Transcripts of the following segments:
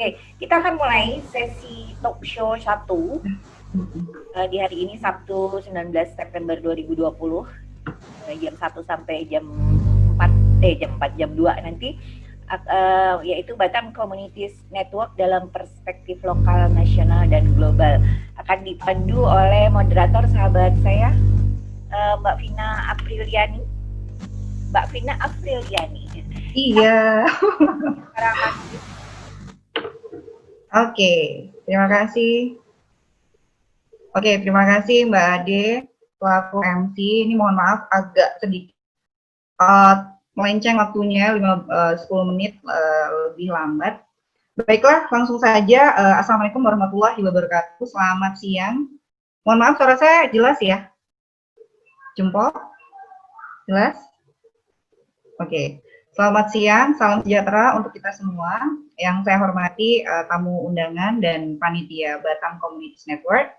Oke, kita akan mulai sesi talk show 1 di hari ini Sabtu 19 September 2020 jam 1 sampai jam 4 jam 2 nanti yaitu Batam Communities Network dalam perspektif lokal, nasional, dan global. Akan dipandu oleh moderator sahabat saya Mbak Vina Apriliani. Iya. Oke, terima kasih. Terima kasih Mbak Ade selaku MC. Ini mohon maaf agak sedikit melenceng waktunya 10 menit lebih lambat. Baiklah, langsung saja. Assalamualaikum warahmatullahi wabarakatuh. Selamat siang. Mohon maaf suara saya jelas ya? Jempol? Jelas? Oke. Selamat siang, salam sejahtera untuk kita semua. Yang saya hormati tamu undangan dan panitia Batam Communities Network.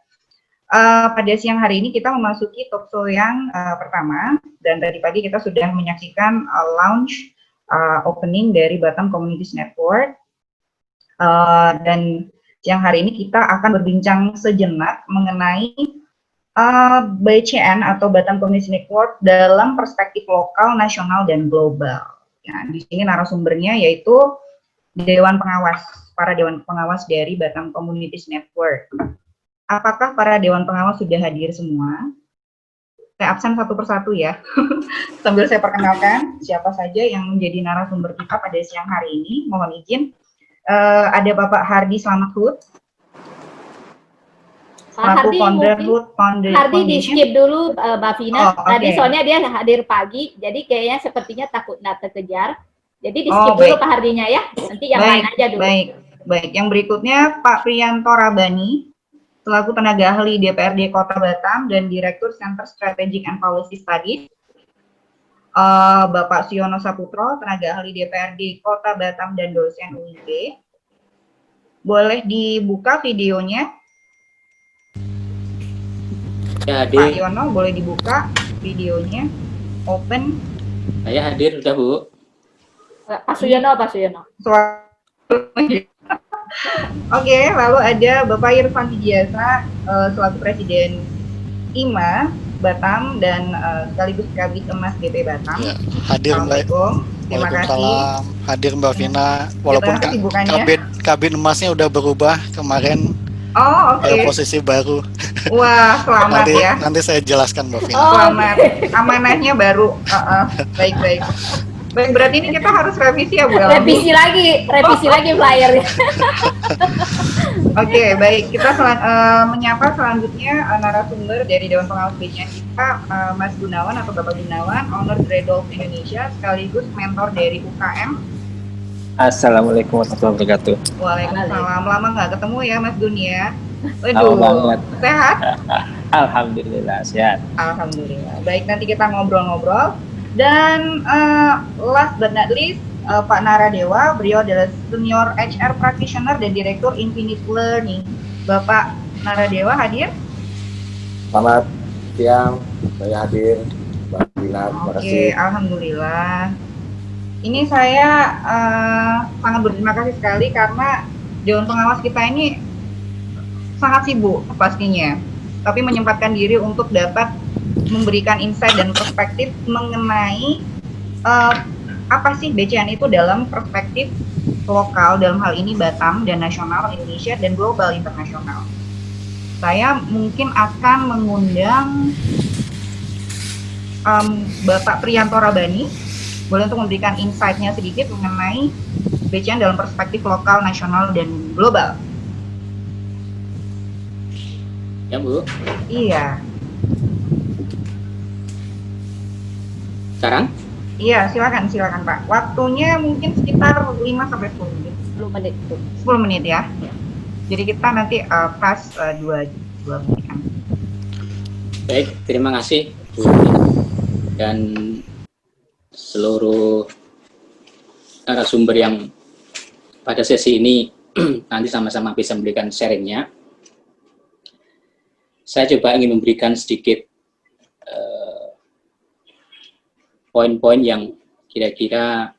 Pada siang hari ini kita memasuki talk show yang pertama, dan tadi pagi kita sudah menyaksikan launch opening dari Batam Communities Network. Dan siang hari ini kita akan berbincang sejenak mengenai BCN atau Batam Communities Network dalam perspektif lokal, nasional, dan global. Ya, di sini narasumbernya yaitu para dewan pengawas dari Batam Communities Network. Apakah para dewan pengawas sudah hadir semua? Saya absen satu persatu ya. Sambil saya perkenalkan siapa saja yang menjadi narasumber kita pada siang hari ini. Mohon izin. Ada Bapak Hardi Slamet Hud. Hardi di skip dulu Mbak Vina. Tadi soalnya dia hadir pagi, jadi kayaknya sepertinya takut nggak terkejar. Jadi di skip dulu Pak Hardinya ya. Nanti yang lain aja dulu. Baik. Yang berikutnya Pak Priyanto Rabani selaku tenaga ahli DPRD Kota Batam dan Direktur Center Strategic and Policy Studies. Bapak Siono Saputro, tenaga ahli DPRD Kota Batam dan dosen UIB. Boleh dibuka videonya? Ya, hadir. Pak Yono, boleh dibuka videonya? Open. Saya hadir, sudah Bu. Pak Suyono. Oke, lalu ada Bapak Irfan Widiasa selaku Presiden IMA Batam dan sekaligus Kabid Emas BP Batam. Ya, hadir Mbak. Terima kasih. Hadir Mbak Vina. Walaupun Kabid Emasnya udah berubah kemarin. Posisi baru. Wah, selamat ya. Nanti saya jelaskan Mbak Vina. Selamat. Amanahnya baru. Baik. Baik, berarti ini kita harus revisi ya Bu? Revisi lagi flyernya. Oke, baik. Kita menyapa selanjutnya narasumber dari Dewan Pengawas BCN kita, Mas Gunawan atau Bapak Gunawan, owner Gredolf Indonesia, sekaligus mentor dari UKM. Assalamualaikum warahmatullahi wabarakatuh. Waalaikumsalam. Lama nggak ketemu ya Mas Dunia. Waduh, banget. Sehat? Alhamdulillah, sehat. Alhamdulillah. Baik, nanti kita ngobrol-ngobrol. Dan last but not least, Pak Naradewa, beliau adalah Senior HR Practitioner dan Direktur Infinite Learning. Bapak Naradewa hadir? Selamat siang, saya hadir. Mbak Vina, terima kasih. Oke, alhamdulillah. Ini saya sangat berterima kasih sekali karena Dewan Pengawas kita ini sangat sibuk pastinya, tapi menyempatkan diri untuk dapat memberikan insight dan perspektif mengenai apa sih BCN itu dalam perspektif lokal, dalam hal ini Batam dan nasional Indonesia dan global internasional. Saya mungkin akan mengundang Bapak Priyanto Rabani, boleh untuk memberikan insight-nya sedikit mengenai BCN dalam perspektif lokal, nasional, dan global. Ya Bu. Iya. Sekarang? Iya, silakan Pak. Waktunya mungkin sekitar 5-10 menit. 10 menit. 10 menit ya. Jadi kita nanti pas 2 menit. Baik, terima kasih Bu. Dan seluruh narasumber yang pada sesi ini nanti sama-sama bisa memberikan sharingnya. Saya coba ingin memberikan sedikit poin-poin yang kira-kira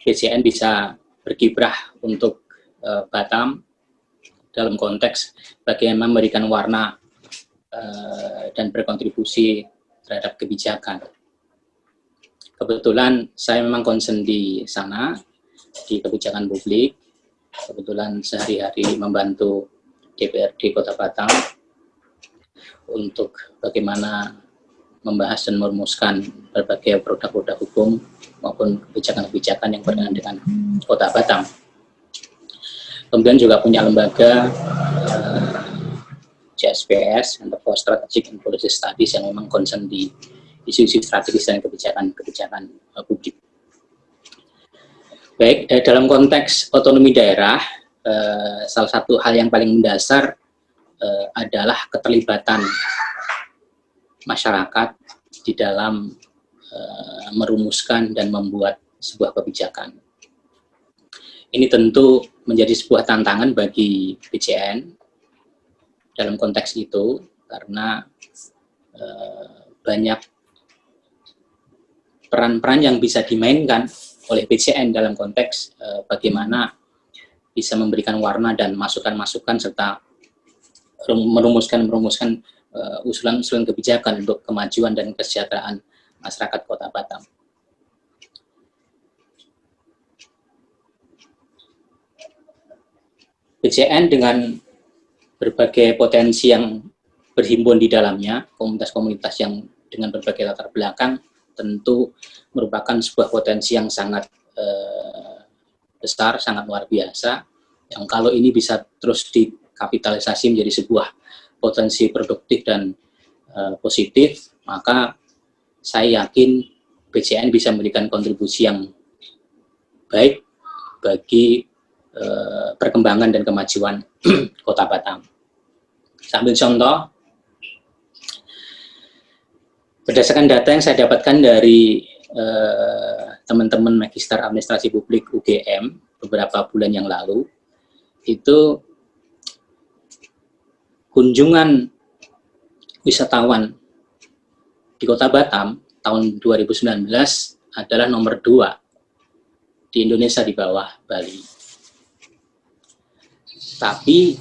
BCN bisa berkiprah untuk Batam dalam konteks bagaimana memberikan warna dan berkontribusi terhadap kebijakan. Kebetulan saya memang concern di sana, di kebijakan publik. Kebetulan sehari-hari membantu DPRD Kota Batam untuk bagaimana membahas dan merumuskan berbagai produk-produk hukum maupun kebijakan-kebijakan yang berkaitan dengan Kota Batam. Kemudian juga punya lembaga CSPS, for Strategic and Policy Studies, yang memang concern di isu-isu strategis dan kebijakan publik. Baik, dalam konteks otonomi daerah, salah satu hal yang paling mendasar adalah keterlibatan masyarakat di dalam merumuskan dan membuat sebuah kebijakan. Ini tentu menjadi sebuah tantangan bagi BCN dalam konteks itu, karena banyak peran-peran yang bisa dimainkan oleh BCN dalam konteks bagaimana bisa memberikan warna dan masukan-masukan serta merumuskan usulan-usulan kebijakan untuk kemajuan dan kesejahteraan masyarakat Kota Batam. BCN dengan berbagai potensi yang berhimpun di dalamnya, komunitas-komunitas yang dengan berbagai latar belakang, tentu merupakan sebuah potensi yang sangat besar, sangat luar biasa, yang kalau ini bisa terus dikapitalisasi menjadi sebuah potensi produktif dan positif, maka saya yakin BCN bisa memberikan kontribusi yang baik bagi perkembangan dan kemajuan Kota Batam. Sambil contoh, berdasarkan data yang saya dapatkan dari teman-teman Magister Administrasi Publik UGM beberapa bulan yang lalu, itu kunjungan wisatawan di Kota Batam tahun 2019 adalah nomor 2 di Indonesia di bawah Bali. Tapi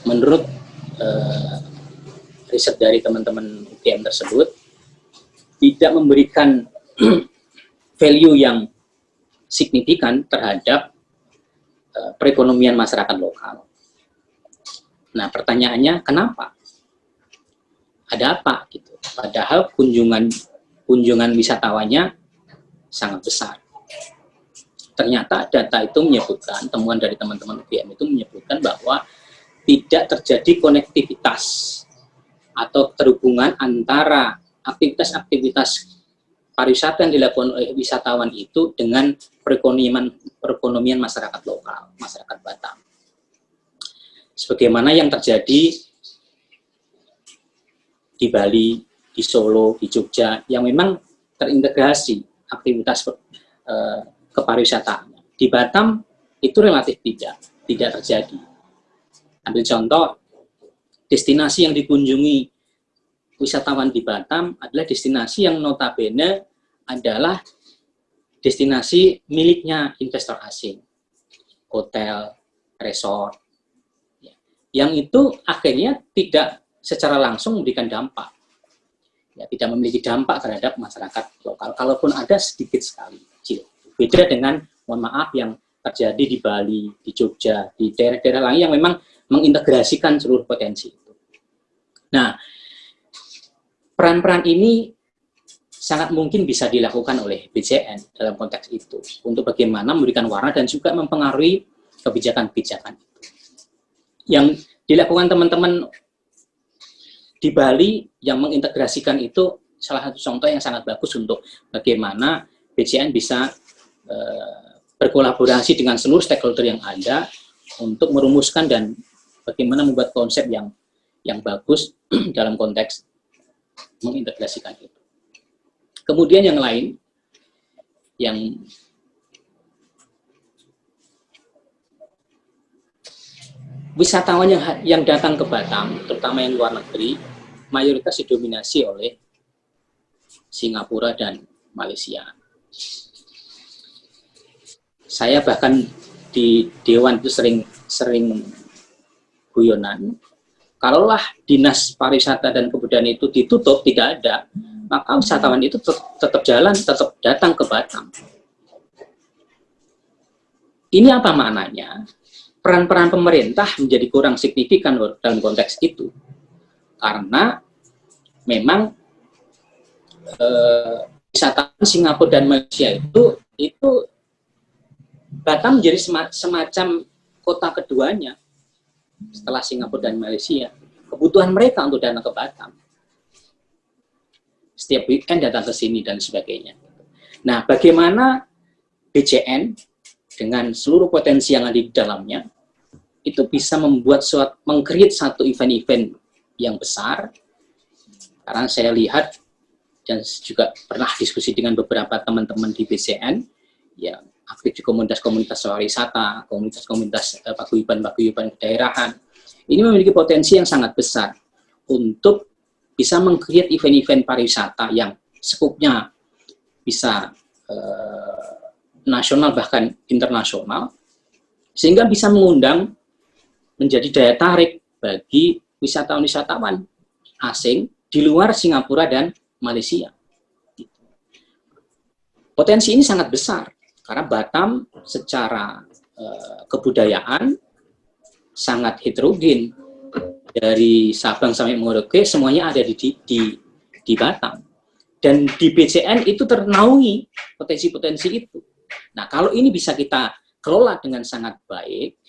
menurut riset dari teman-teman UGM tersebut, tidak memberikan value yang signifikan terhadap perekonomian masyarakat lokal. Nah, pertanyaannya kenapa? Ada apa gitu? Padahal kunjungan wisatawannya sangat besar. Ternyata data itu menyebutkan, temuan dari teman-teman UGM itu menyebutkan bahwa tidak terjadi konektivitas atau terhubungan antara aktivitas-aktivitas pariwisata yang dilakukan oleh wisatawan itu dengan perekonomian masyarakat lokal, masyarakat Batam. Sebagaimana yang terjadi di Bali, di Solo, di Jogja, yang memang terintegrasi aktivitas kepariwisataan. Di Batam itu relatif tidak terjadi. Ambil contoh, destinasi yang dikunjungi wisatawan di Batam adalah destinasi yang notabene adalah destinasi miliknya investor asing, hotel, resort, yang itu akhirnya tidak secara langsung memberikan dampak, ya, tidak memiliki dampak terhadap masyarakat lokal, kalaupun ada sedikit sekali, kecil. Beda dengan, mohon maaf, yang terjadi di Bali, di Jogja, di daerah-daerah lain yang memang mengintegrasikan seluruh potensi itu. Nah, peran-peran ini sangat mungkin bisa dilakukan oleh BCN dalam konteks itu, untuk bagaimana memberikan warna dan juga mempengaruhi kebijakan-kebijakan itu. Yang dilakukan teman-teman di Bali yang mengintegrasikan itu salah satu contoh yang sangat bagus untuk bagaimana BCN bisa berkolaborasi dengan seluruh stakeholder yang ada untuk merumuskan dan bagaimana membuat konsep yang bagus dalam konteks mengintegrasikan itu. Kemudian yang lain, yang wisatawan yang datang ke Batam, terutama yang luar negeri, mayoritas didominasi oleh Singapura dan Malaysia. Saya bahkan di Dewan itu sering guyonan, kalaulah dinas pariwisata dan kebudayaan itu ditutup, tidak ada, maka wisatawan itu tetap jalan, tetap datang ke Batam. Ini apa maknanya? Peran-peran pemerintah menjadi kurang signifikan dalam konteks itu. Karena memang wisatawan Singapura dan Malaysia itu Batam menjadi semacam kota keduanya setelah Singapura dan Malaysia. Kebutuhan mereka untuk datang ke Batam. Setiap weekend datang ke sini dan sebagainya. Nah, bagaimana BCN dengan seluruh potensi yang ada di dalamnya itu bisa membuat meng-create satu event-event yang besar. Karena saya lihat dan juga pernah diskusi dengan beberapa teman-teman di BCN yang aktif di komunitas-komunitas pariwisata, komunitas-komunitas paguyuban kedaerahan. Ini memiliki potensi yang sangat besar untuk bisa meng-create event-event pariwisata yang skupnya bisa nasional bahkan internasional, sehingga bisa mengundang menjadi daya tarik bagi wisatawan-wisatawan asing di luar Singapura dan Malaysia. Potensi ini sangat besar karena Batam secara kebudayaan sangat heterogen, dari Sabang sampai Merauke semuanya ada di Batam, dan di BCN itu ternaungi potensi-potensi itu. Nah, kalau ini bisa kita kelola dengan sangat baik,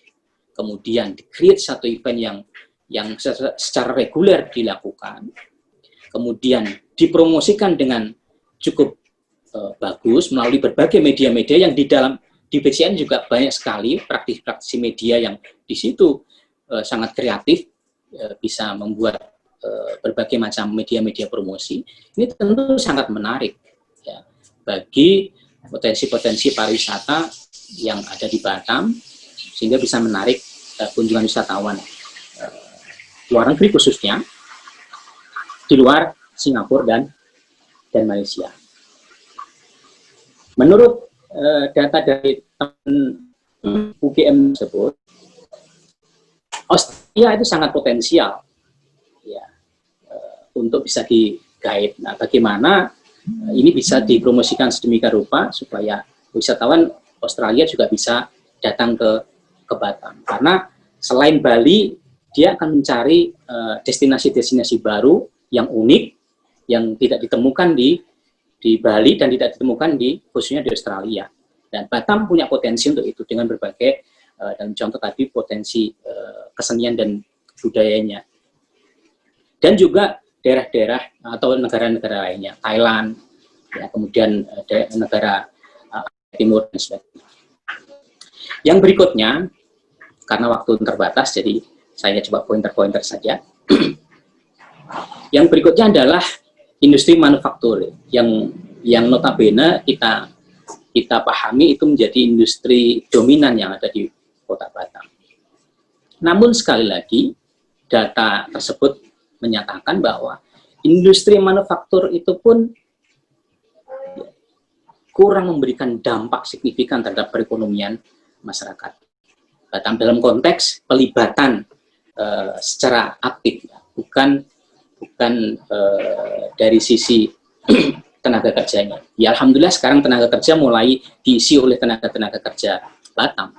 kemudian di-create satu event yang secara reguler dilakukan, kemudian dipromosikan dengan cukup bagus melalui berbagai media-media yang di BCN juga banyak sekali praktisi media yang di situ sangat kreatif, bisa membuat berbagai macam media-media promosi. Ini tentu sangat menarik ya, bagi potensi-potensi pariwisata yang ada di Batam, sehingga bisa menarik kunjungan wisatawan luar negeri khususnya di luar Singapura dan Malaysia. Menurut data dari teman UGM tersebut, Australia itu sangat potensial ya, untuk bisa di-guide. Nah, bagaimana ini bisa dipromosikan sedemikian rupa supaya wisatawan Australia juga bisa datang ke Batam. Karena selain Bali, dia akan mencari destinasi-destinasi baru yang unik, yang tidak ditemukan di Bali dan tidak ditemukan khususnya di Australia. Dan Batam punya potensi untuk itu dengan berbagai dan contoh tadi potensi kesenian dan budayanya. Dan juga daerah-daerah atau negara-negara lainnya, Thailand, ya, kemudian negara Timur dan sebagainya. Yang berikutnya, karena waktu terbatas, jadi saya coba pointer-pointer saja. Yang berikutnya adalah industri manufaktur yang notabene kita pahami itu menjadi industri dominan yang ada di Kota Batam. Namun sekali lagi data tersebut menyatakan bahwa industri manufaktur itu pun kurang memberikan dampak signifikan terhadap perekonomian masyarakat Batam dalam konteks pelibatan secara aktif, bukan dari sisi tenaga kerjanya. Ya, alhamdulillah sekarang tenaga kerja mulai diisi oleh tenaga kerja Batam.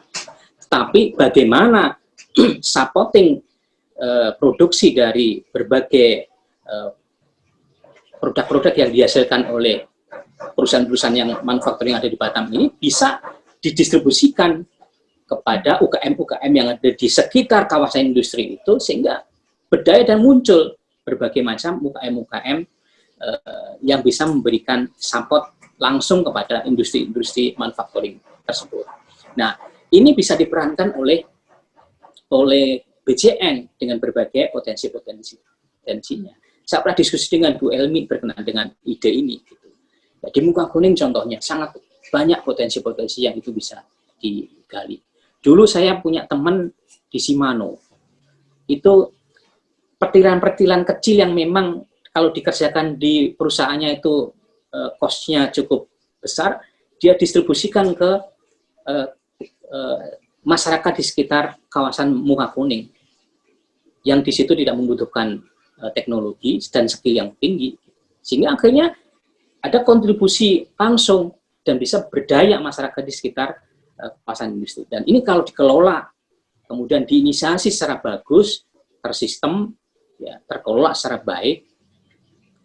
Tapi bagaimana supporting produksi dari berbagai produk-produk yang dihasilkan oleh perusahaan-perusahaan yang manufakturing yang ada di Batam ini bisa didistribusikan kepada UKM-UKM yang ada di sekitar kawasan industri itu, sehingga berdaya dan muncul berbagai macam UKM-UKM yang bisa memberikan support langsung kepada industri-industri manufakturing tersebut. Nah, ini bisa diperankan oleh BCN dengan berbagai potensinya. Saya pernah diskusi dengan Bu Elmi berkenaan dengan ide ini. Gitu. Ya, di Mukakuning contohnya sangat banyak potensi-potensi yang itu bisa digali. Dulu saya punya teman di Shimano, itu pertilan-pertilan kecil yang memang kalau dikerjakan di perusahaannya itu cost-nya cukup besar, dia distribusikan ke masyarakat di sekitar kawasan Muka Kuning yang di situ tidak membutuhkan teknologi dan skill yang tinggi, sehingga akhirnya ada kontribusi langsung dan bisa berdaya masyarakat di sekitar kawasan industri. Dan ini kalau dikelola, kemudian diinisiasi secara bagus, tersistem, ya, terkelola secara baik,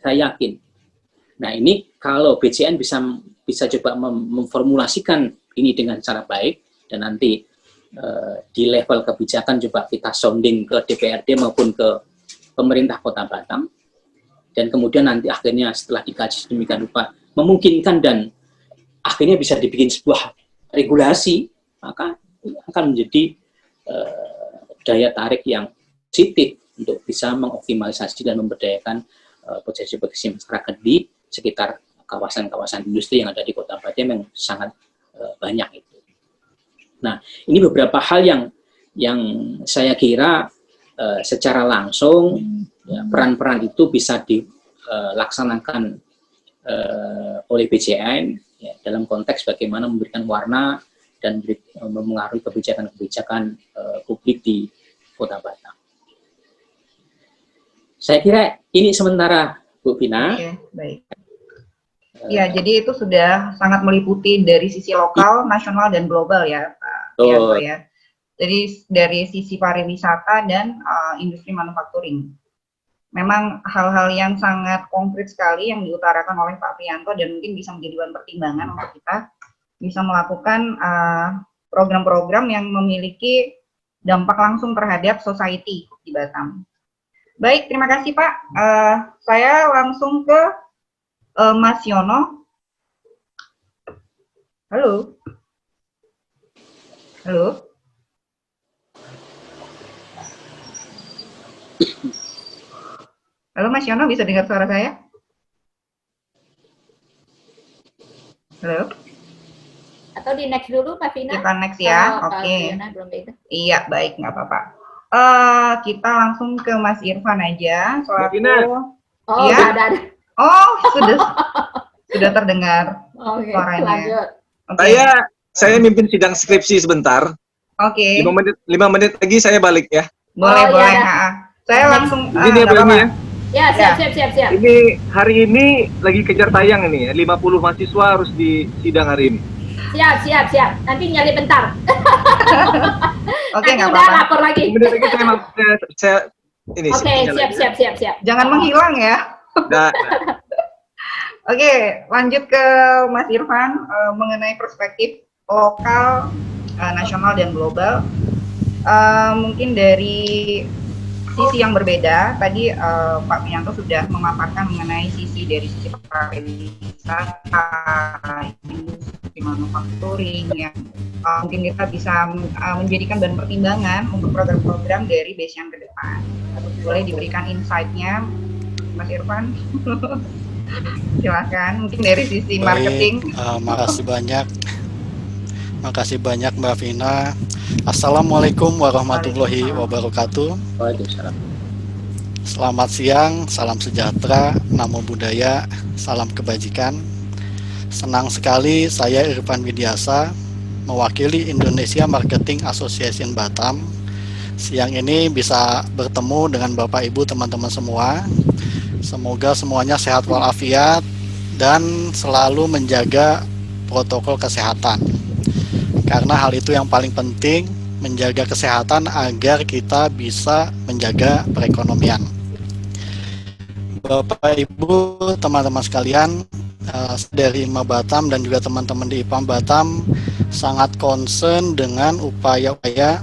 saya yakin. Nah ini kalau BCN bisa coba memformulasikan ini dengan cara baik, dan nanti di level kebijakan coba kita sounding ke DPRD maupun ke pemerintah Kota Batam, dan kemudian nanti akhirnya setelah dikaji sedemikian rupa memungkinkan dan akhirnya bisa dibikin sebuah regulasi, maka akan menjadi daya tarik yang positif untuk bisa mengoptimalisasi dan memberdayakan potensi-potensi masyarakat di sekitar kawasan-kawasan industri yang ada di Kota Batam yang sangat banyak itu. Nah, ini beberapa hal yang saya kira secara langsung ya, peran-peran itu bisa dilaksanakan oleh BCN ya, dalam konteks bagaimana memberikan warna dan memengaruhi kebijakan-kebijakan publik di Kota Batam. Saya kira ini sementara, Bu Vina. Oke, baik. Ya, jadi itu sudah sangat meliputi dari sisi lokal, nasional, dan global ya, Pak Yanto ya. Jadi dari sisi pariwisata dan industri manufacturing. Memang hal-hal yang sangat konkret sekali yang diutarakan oleh Pak Priyanto dan mungkin bisa menjadi bahan pertimbangan untuk kita bisa melakukan program-program yang memiliki dampak langsung terhadap society di Batam. Baik, terima kasih Pak. Saya langsung ke Mas Yono. Halo. Halo. Halo Mas Yono, bisa dengar suara saya? Halo. Atau di next dulu, Pak Vina? Kita next ya, oke. Iya, baik, nggak apa-apa. Kita langsung ke Mas Irfan aja. Oh, ya. ada. Oh, sudah terdengar suaranya. Okay. Saya mimpin sidang skripsi sebentar. Oke. 5 menit lagi saya balik ya. Boleh. Ya. Saya langsung ini ya. Ya, siap. Ini hari ini lagi kejar tayang ini ya. 50 mahasiswa harus di sidang hari ini. Siap. Nanti nyali bentar. Oke, nggak apa-apa. Lapor lagi. Kemudian lagi saya ini. Oke, siap. Jangan menghilang ya. Nah. Oke, lanjut ke Mas Irfan mengenai perspektif lokal, nasional dan global. Mungkin dari sisi yang berbeda, tadi Pak Priyanto sudah memaparkan mengenai dari sisi pariwisata, industri manufacturing yang mungkin kita bisa menjadikan bahan pertimbangan untuk program-program dari BCN ke depan. Boleh diberikan insight-nya, Mas Irfan? Silakan, mungkin dari sisi marketing. Makasih banyak Mbak Vina. Assalamualaikum warahmatullahi wabarakatuh. Waalaikumsalam. Selamat siang, salam sejahtera, namo buddhaya, salam kebajikan. Senang sekali saya Irfan Widiasa mewakili Indonesia Marketing Association Batam. Siang ini bisa bertemu dengan Bapak Ibu teman-teman semua. Semoga semuanya sehat walafiat dan selalu menjaga protokol kesehatan. Karena hal itu yang paling penting, menjaga kesehatan agar kita bisa menjaga perekonomian. Bapak Ibu, teman-teman sekalian, dari IMA Batam dan juga teman-teman di IPAM Batam sangat concern dengan upaya-upaya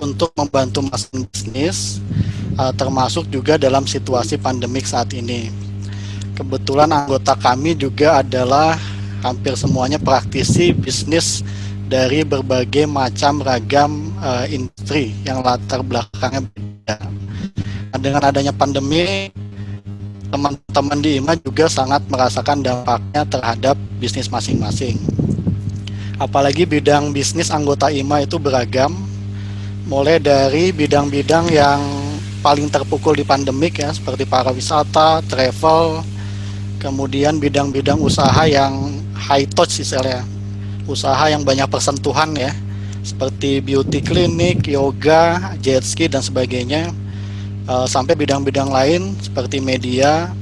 untuk membantu masyarakat bisnis, termasuk juga dalam situasi pandemik saat ini. Kebetulan anggota kami juga adalah hampir semuanya praktisi bisnis dari berbagai macam ragam industri yang latar belakangnya beda. Dengan adanya pandemi, teman-teman di IMA juga sangat merasakan dampaknya terhadap bisnis masing-masing. Apalagi bidang bisnis anggota IMA itu beragam, mulai dari bidang-bidang yang paling terpukul di pandemik ya, seperti pariwisata, travel, kemudian bidang-bidang usaha yang high touch istilahnya, usaha yang banyak persentuhan ya, seperti beauty clinic, yoga, jet ski dan sebagainya, sampai bidang-bidang lain seperti media,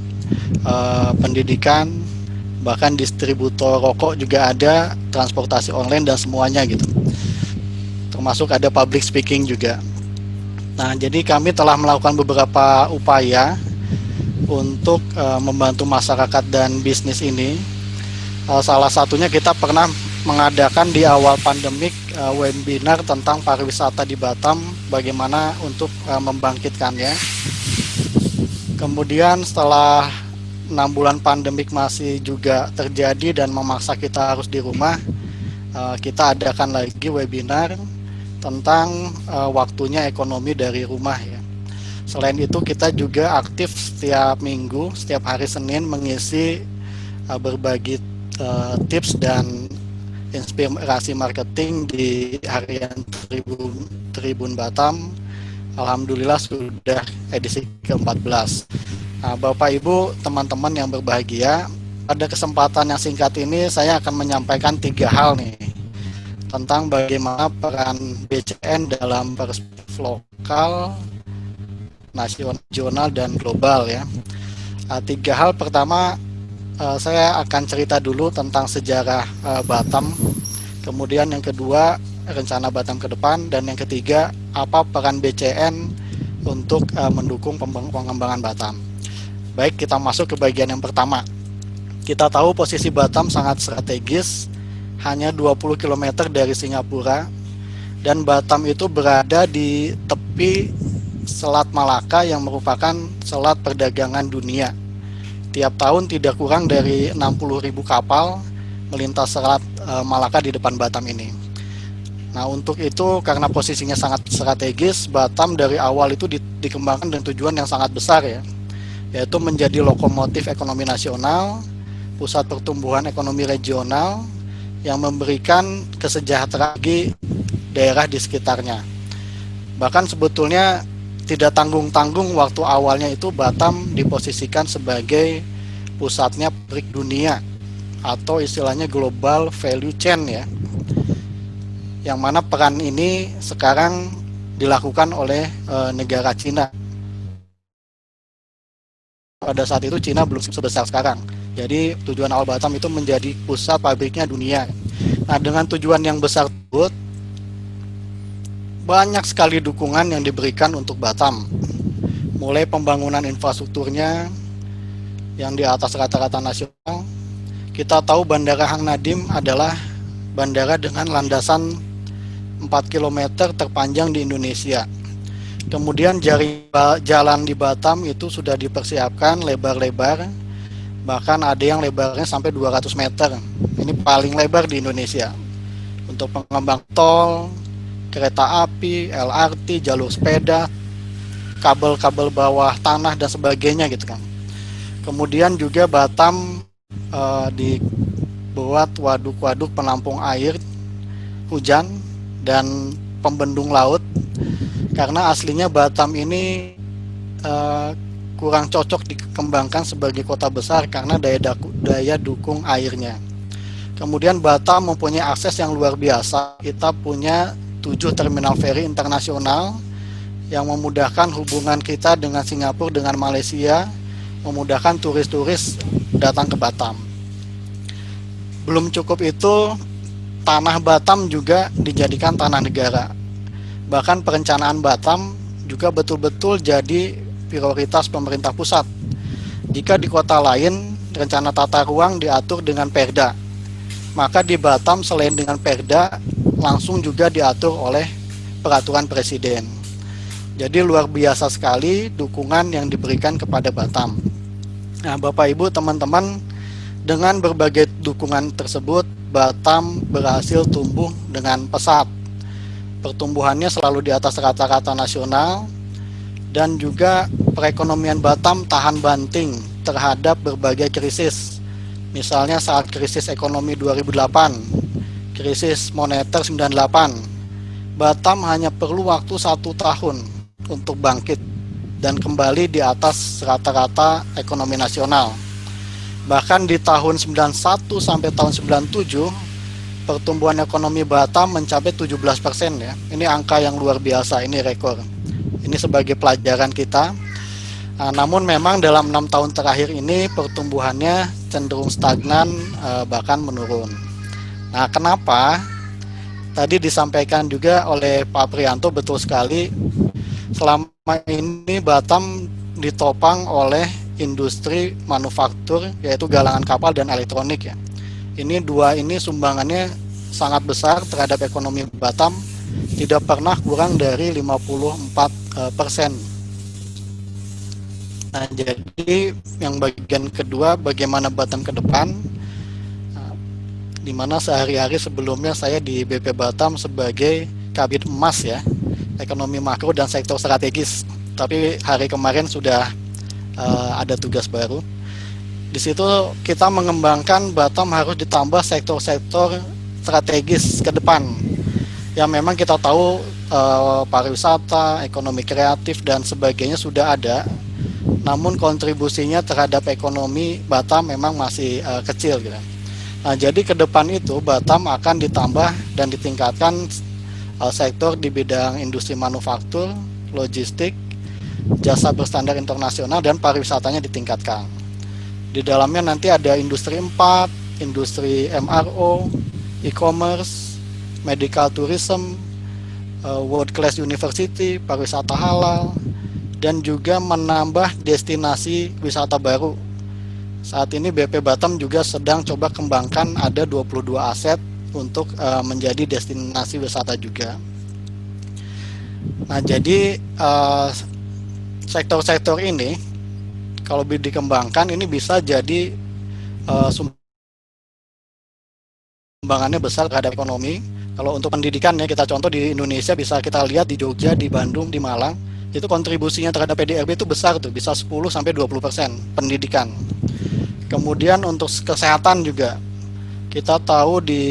pendidikan, bahkan distributor rokok juga ada, transportasi online dan semuanya gitu. Termasuk ada public speaking juga. Nah, jadi kami telah melakukan beberapa upaya untuk membantu masyarakat dan bisnis ini. Salah satunya kita pernah mengadakan di awal pandemik webinar tentang pariwisata di Batam, bagaimana untuk membangkitkannya. Kemudian setelah 6 bulan pandemik masih juga terjadi dan memaksa kita harus di rumah, kita adakan lagi webinar tentang waktunya ekonomi dari rumah ya. Selain itu kita juga aktif setiap minggu, setiap hari Senin mengisi berbagi tips dan inspirasi marketing di harian Tribun Batam. Alhamdulillah sudah edisi ke-14. Nah, Bapak Ibu, teman-teman yang berbahagia, pada kesempatan yang singkat ini saya akan menyampaikan 3 hal nih tentang bagaimana peran BCN dalam perspektif lokal, nasional dan global ya. 3 hal. Pertama, saya akan cerita dulu tentang sejarah Batam, kemudian yang kedua rencana Batam ke depan, dan yang ketiga apa peran BCN untuk mendukung pengembangan Batam. Baik, kita masuk ke bagian yang pertama. Kita tahu posisi Batam sangat strategis, hanya 20 km dari Singapura, dan Batam itu berada di tepi Selat Malaka yang merupakan selat perdagangan dunia. Tiap tahun tidak kurang dari 60.000 kapal melintas Selat Malaka di depan Batam ini. Nah, untuk itu karena posisinya sangat strategis, Batam dari awal itu dikembangkan dengan tujuan yang sangat besar ya, yaitu menjadi lokomotif ekonomi nasional, pusat pertumbuhan ekonomi regional yang memberikan kesejahteraan bagi daerah di sekitarnya. Bahkan sebetulnya tidak tanggung-tanggung waktu awalnya itu Batam diposisikan sebagai pusatnya pabrik dunia atau istilahnya global value chain ya, yang mana peran ini sekarang dilakukan oleh negara Cina. Pada saat itu Cina belum sebesar sekarang, jadi tujuan awal Batam itu menjadi pusat pabriknya dunia. Nah, dengan tujuan yang besar tersebut, banyak sekali dukungan yang diberikan untuk Batam, mulai pembangunan infrastrukturnya yang di atas rata-rata nasional. Kita tahu Bandara Hang Nadim adalah bandara dengan landasan 4 km terpanjang di Indonesia. Kemudian jalan di Batam itu sudah dipersiapkan lebar-lebar, bahkan ada yang lebarnya sampai 200 meter. Ini paling lebar di Indonesia. Untuk pengembang tol, kereta api, LRT, jalur sepeda, kabel-kabel bawah tanah dan sebagainya gitu kan. Kemudian juga Batam dibuat waduk-waduk penampung air hujan dan pembendung laut, karena aslinya Batam ini kurang cocok dikembangkan sebagai kota besar karena daya dukung airnya. Kemudian Batam mempunyai akses yang luar biasa. Kita punya 7 terminal feri internasional yang memudahkan hubungan kita dengan Singapura, dengan Malaysia, memudahkan turis-turis datang ke Batam. Belum cukup itu, tanah Batam juga dijadikan tanah negara. Bahkan perencanaan Batam juga betul-betul jadi prioritas pemerintah pusat. Jika di kota lain, rencana tata ruang diatur dengan perda, maka di Batam selain dengan perda, langsung juga diatur oleh peraturan presiden. Jadi luar biasa sekali dukungan yang diberikan kepada Batam. Nah, Bapak Ibu, teman-teman, dengan berbagai dukungan tersebut, Batam berhasil tumbuh dengan pesat. Pertumbuhannya selalu di atas rata-rata nasional, dan juga perekonomian Batam tahan banting terhadap berbagai krisis. Misalnya saat krisis ekonomi 2008, krisis moneter 98, Batam hanya perlu waktu 1 tahun untuk bangkit dan kembali di atas rata-rata ekonomi nasional. Bahkan di tahun 91 sampai tahun 97, pertumbuhan ekonomi Batam mencapai 17% ya. Ini angka yang luar biasa, ini rekor. Ini sebagai pelajaran kita. Namun memang dalam 6 tahun terakhir ini pertumbuhannya cenderung stagnan, bahkan menurun. Nah, kenapa? Tadi disampaikan juga oleh Pak Prianto, betul sekali. Selama ini Batam ditopang oleh industri manufaktur, yaitu galangan kapal dan elektronik ya. Ini dua ini sumbangannya sangat besar terhadap ekonomi Batam, tidak pernah kurang dari 54%. Nah, jadi yang bagian kedua, bagaimana Batam ke depan, di mana sehari-hari sebelumnya saya di BP Batam sebagai Kabid Emas ya, ekonomi makro dan sektor strategis. Tapi hari kemarin sudah ada tugas baru. Di situ kita mengembangkan Batam harus ditambah sektor-sektor strategis ke depan. Yang memang kita tahu pariwisata, ekonomi kreatif dan sebagainya sudah ada. Namun kontribusinya terhadap ekonomi Batam memang masih kecil gitu. Nah, jadi ke depan itu Batam akan ditambah dan ditingkatkan sektor di bidang industri manufaktur, logistik, jasa berstandar internasional dan pariwisatanya ditingkatkan. Di dalamnya nanti ada industri 4, industri MRO, e-commerce, medical tourism, world class university, pariwisata halal, dan juga menambah destinasi wisata baru. Saat ini BP Batam juga sedang coba kembangkan ada 22 aset untuk menjadi destinasi wisata juga. Nah, jadi sektor-sektor ini kalau dikembangkan ini bisa jadi sumbangannya besar terhadap ekonomi. Kalau untuk pendidikan ya, kita contoh di Indonesia bisa kita lihat di Jogja, di Bandung, di Malang, itu kontribusinya terhadap PDRB itu besar tuh, bisa 10-20% pendidikan. Kemudian untuk kesehatan juga, kita tahu di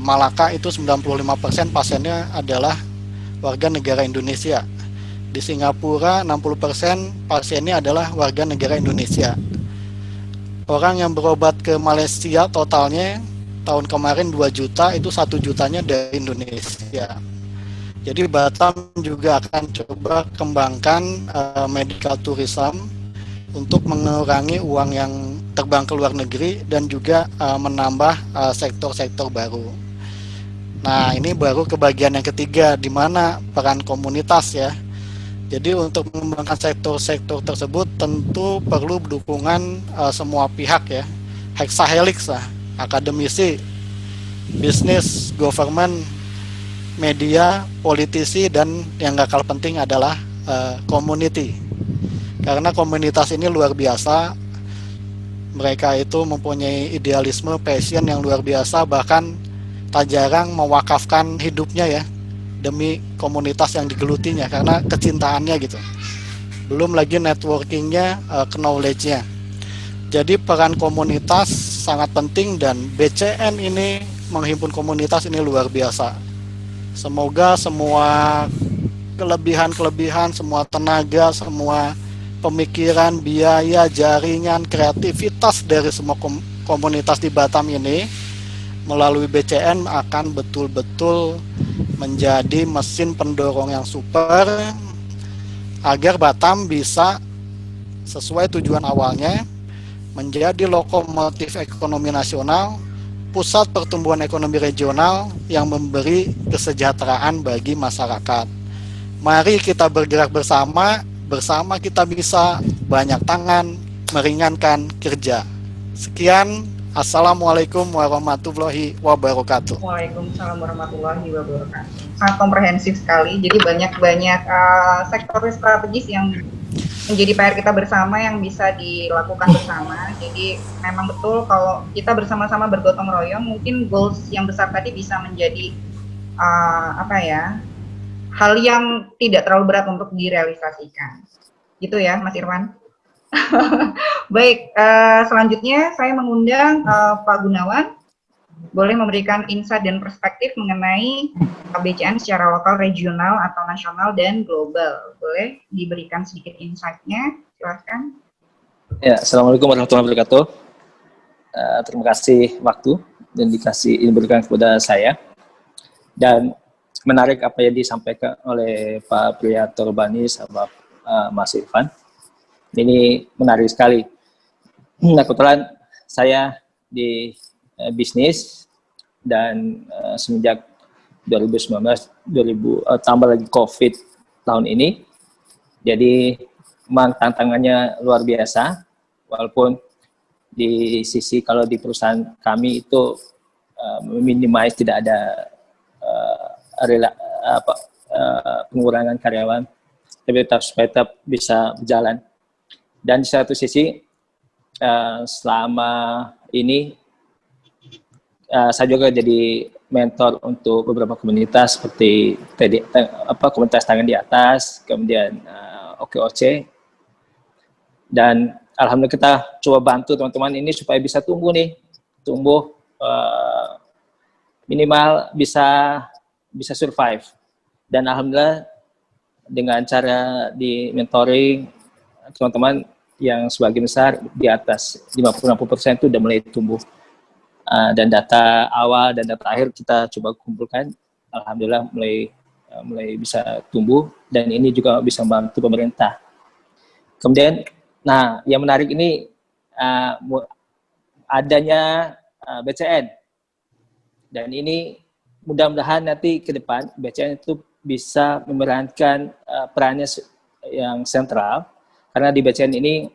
Malaka itu 95% pasiennya adalah warga negara Indonesia. Di Singapura 60% pasiennya adalah warga negara Indonesia. Orang yang berobat ke Malaysia totalnya tahun kemarin 2 juta, itu 1 jutanya dari Indonesia. Jadi Batam juga akan coba kembangkan medical tourism untuk mengurangi uang yang terbang ke luar negeri dan juga menambah sektor-sektor baru. Nah, ini baru ke bagian yang ketiga, di mana peran komunitas ya. Jadi untuk mengembangkan sektor-sektor tersebut tentu perlu dukungan semua pihak ya, hexahelix lah, akademisi, bisnis, government, media, politisi, dan yang gak kalah penting adalah community. Karena komunitas ini luar biasa, mereka itu mempunyai idealisme, passion yang luar biasa, bahkan tak jarang mewakafkan hidupnya ya demi komunitas yang digelutinya karena kecintaannya gitu. Belum lagi networkingnya, knowledge-nya. Jadi peran komunitas sangat penting dan BCN ini menghimpun komunitas ini luar biasa. Semoga semua kelebihan-kelebihan, semua tenaga, semua pemikiran, biaya, jaringan, kreativitas dari semua komunitas di Batam ini melalui BCN akan betul-betul menjadi mesin pendorong yang super agar Batam bisa sesuai tujuan awalnya menjadi lokomotif ekonomi nasional, pusat pertumbuhan ekonomi regional yang memberi kesejahteraan bagi masyarakat. Mari kita bergerak bersama, bersama kita bisa, banyak tangan meringankan kerja. Sekian. Assalamualaikum warahmatullahi wabarakatuh. Waalaikumsalam warahmatullahi wabarakatuh. Sangat komprehensif sekali. Jadi banyak sektor strategis yang menjadi PR kita bersama yang bisa dilakukan bersama. Jadi memang betul kalau kita bersama-sama bergotong royong, mungkin goals yang besar tadi bisa menjadi hal yang tidak terlalu berat untuk direalisasikan. Gitu ya, Mas Irwan. Baik, selanjutnya saya mengundang Pak Gunawan, boleh memberikan insight dan perspektif mengenai BCN secara lokal, regional, atau nasional, dan global. Boleh diberikan sedikit insight-nya, silakan. Ya, Assalamualaikum warahmatullahi wabarakatuh. Terima kasih waktu dan diberikan kepada saya. Dan menarik apa yang disampaikan oleh Pak Priyato Rubani sama Mas Irfan. Ini menarik sekali. Nah, kebetulan saya di bisnis dan semenjak 2019, tambah lagi COVID tahun ini, jadi memang tantangannya luar biasa. Walaupun di sisi kalau di perusahaan kami itu minimize tidak ada pengurangan karyawan, tapi tetap bisa berjalan. Dan di satu sisi selama ini saya juga jadi mentor untuk beberapa komunitas seperti komunitas tangan di atas, kemudian OKOC, dan alhamdulillah kita coba bantu teman-teman ini supaya bisa tumbuh minimal bisa survive. Dan alhamdulillah dengan cara di mentoring teman-teman yang sebagian besar di atas 50-60% itu udah mulai tumbuh. Dan data awal dan data akhir kita coba kumpulkan, alhamdulillah mulai bisa tumbuh, dan ini juga bisa membantu pemerintah. Kemudian, nah yang menarik ini adanya BCN, dan ini mudah-mudahan nanti ke depan BCN itu bisa memerankan perannya yang sentral, karena di BCN ini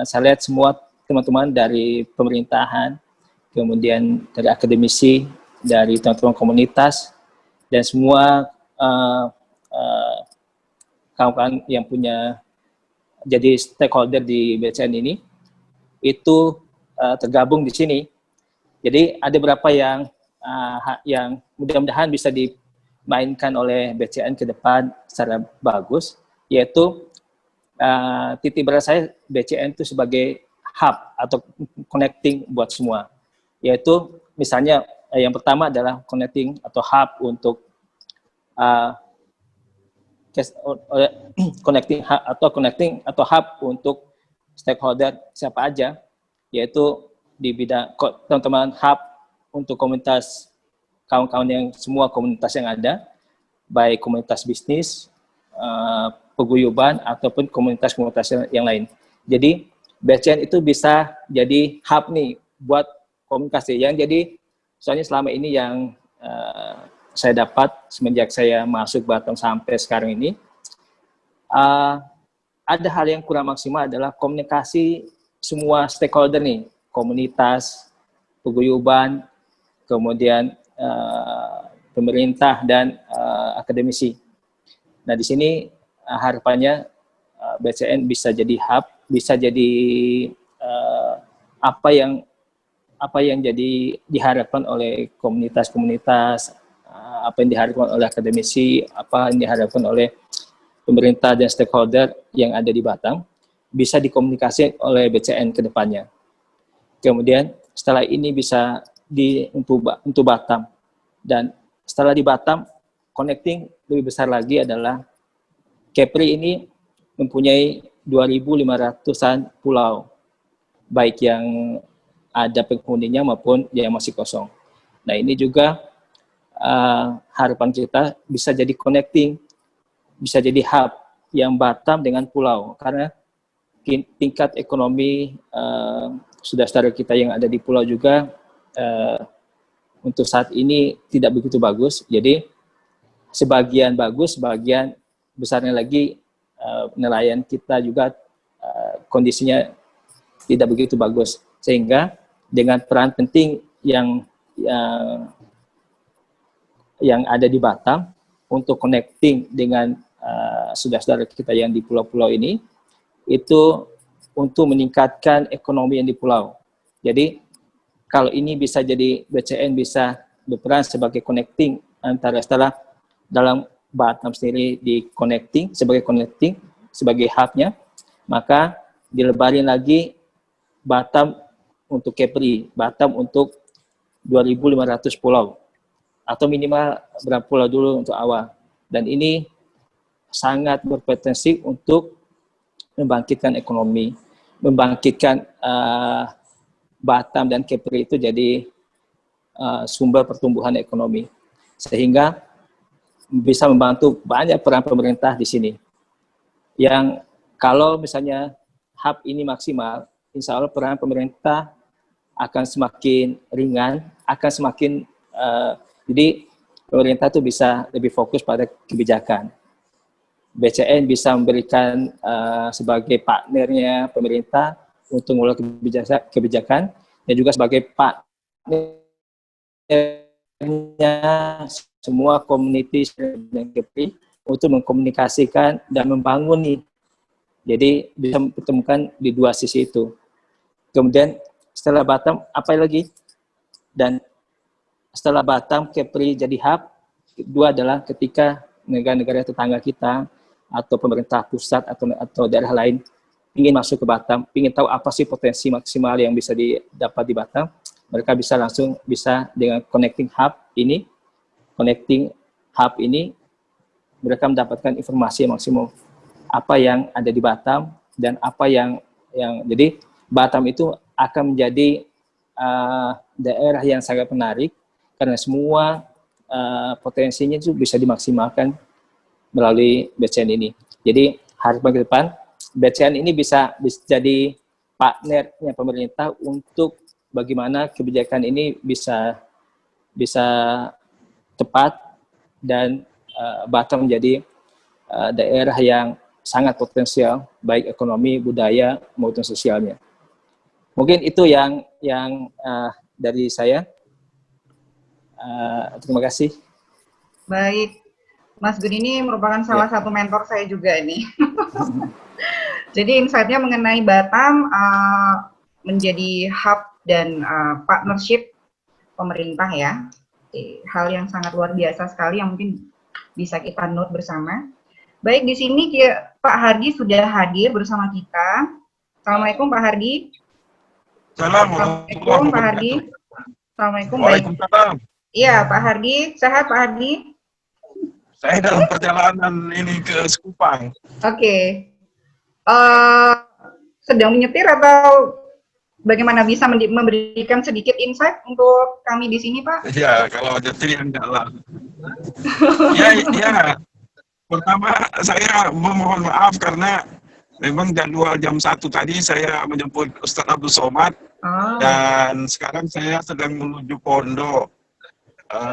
saya lihat semua teman-teman dari pemerintahan, kemudian dari akademisi, dari teman-teman komunitas, dan semua kawan-kawan yang punya jadi stakeholder di BCN ini itu tergabung di sini. Jadi ada beberapa yang mudah-mudahan bisa dimainkan oleh BCN ke depan secara bagus, yaitu titik berat saya BCN itu sebagai hub atau connecting buat semua. Yaitu misalnya yang pertama adalah connecting atau hub untuk connecting atau hub untuk stakeholder siapa aja, yaitu di bidang teman-teman hub untuk komunitas kawan-kawan yang semua komunitas yang ada, baik komunitas bisnis, paguyuban ataupun komunitas-komunitas yang lain. Jadi BCN itu bisa jadi hub nih buat komunikasi yang jadi, soalnya selama ini yang saya dapat semenjak saya masuk Batam sampai sekarang ini, ada hal yang kurang maksimal adalah komunikasi semua stakeholder nih, komunitas, paguyuban, kemudian pemerintah dan akademisi. Nah di sini harapannya BCN bisa jadi hub, bisa jadi apa yang jadi diharapkan oleh komunitas-komunitas, apa yang diharapkan oleh akademisi, apa yang diharapkan oleh pemerintah dan stakeholder yang ada di Batam, bisa dikomunikasi oleh BCN ke depannya. Kemudian setelah ini bisa untuk Batam, dan setelah di Batam, connecting lebih besar lagi adalah Kepri ini mempunyai 2.500-an pulau, baik yang ada penghuninya maupun yang masih kosong. Nah ini juga harapan kita bisa jadi connecting, bisa jadi hub yang Batam dengan pulau, karena tingkat ekonomi saudara kita yang ada di pulau juga untuk saat ini tidak begitu bagus. Jadi sebagian bagus, sebagian besarnya lagi nelayan kita juga kondisinya tidak begitu bagus, sehingga dengan peran penting yang ada di Batam untuk connecting dengan saudara-saudara kita yang di pulau-pulau ini, itu untuk meningkatkan ekonomi yang di pulau. Jadi kalau ini bisa jadi BCN bisa berperan sebagai connecting antara setelah dalam Batam sendiri di connecting, sebagai hubnya, maka dilebarin lagi Batam untuk Kepri, Batam untuk 2.500 pulau, atau minimal berapa pulau dulu untuk awal. Dan ini sangat berpotensi untuk membangkitkan ekonomi, membangkitkan Batam dan Kepri itu jadi sumber pertumbuhan ekonomi, sehingga bisa membantu banyak peran pemerintah di sini. Yang kalau misalnya hub ini maksimal, insya Allah peran pemerintah akan semakin ringan, akan semakin jadi pemerintah itu bisa lebih fokus pada kebijakan. BCN bisa memberikan sebagai partnernya pemerintah untuk mengelola kebijakan, dan juga sebagai partnernya semua community dan KPI untuk mengkomunikasikan dan membangun nih. Jadi bisa pertemukan di dua sisi itu. Kemudian setelah Batam apa lagi? Dan setelah Batam Kepri jadi hub, kedua adalah ketika negara-negara tetangga kita atau pemerintah pusat atau daerah lain ingin masuk ke Batam, ingin tahu apa sih potensi maksimal yang bisa didapat di Batam, mereka bisa langsung dengan connecting hub ini, mereka mendapatkan informasi yang maksimum apa yang ada di Batam dan apa yang jadi Batam itu akan menjadi daerah yang sangat menarik karena semua potensinya itu bisa dimaksimalkan melalui BCN ini. Jadi harapan ke depan BCN ini bisa jadi partnernya pemerintah untuk bagaimana kebijakan ini bisa tepat dan Batam menjadi daerah yang sangat potensial baik ekonomi, budaya maupun sosialnya. Mungkin itu yang dari saya. Terima kasih. Baik, Mas Gun ini merupakan salah satu mentor saya juga ini. Jadi insight-nya mengenai Batam menjadi hub dan partnership pemerintah ya. Hal yang sangat luar biasa sekali yang mungkin bisa kita note bersama. Baik, di sini Pak Hardi sudah hadir bersama kita. Assalamualaikum Pak Hardi. Assalamualaikum Pak Hardi. Assalamualaikum. Waalaikumsalam. Iya Pak Hardi, sehat Pak Hardi? Saya dalam perjalanan ini ke Sekupang. Oke. Sedang menyetir atau bagaimana, bisa memberikan sedikit insight untuk kami di sini Pak? Ya, kalau nyetir ya enggak lah. Ya. Pertama saya memohon maaf karena memang jadwal jam 1 tadi saya menjemput Ustadz Abdul Somad. Dan sekarang saya sedang menuju pondok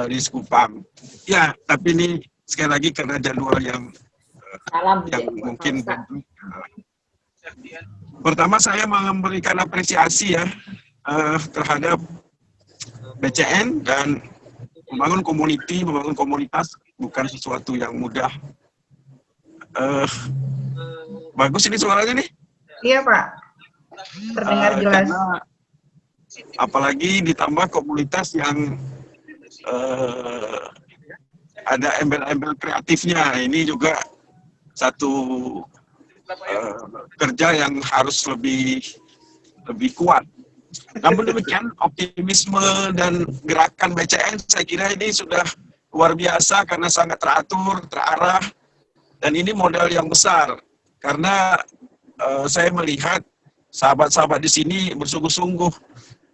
di Sekupang. Ya, tapi ini sekali lagi karena jadwal yang mungkin. Pertama saya memberikan apresiasi ya terhadap BCN, dan membangun komunitas bukan sesuatu yang mudah. Bagus ini suaranya nih? Iya Pak, terdengar jelas. Apalagi ditambah komunitas yang ada embel-embel kreatifnya, ini juga satu kerja yang harus lebih kuat. Namun demikian, optimisme dan gerakan BCN saya kira ini sudah luar biasa karena sangat teratur, terarah, dan ini modal yang besar. Karena saya melihat sahabat-sahabat di sini bersungguh-sungguh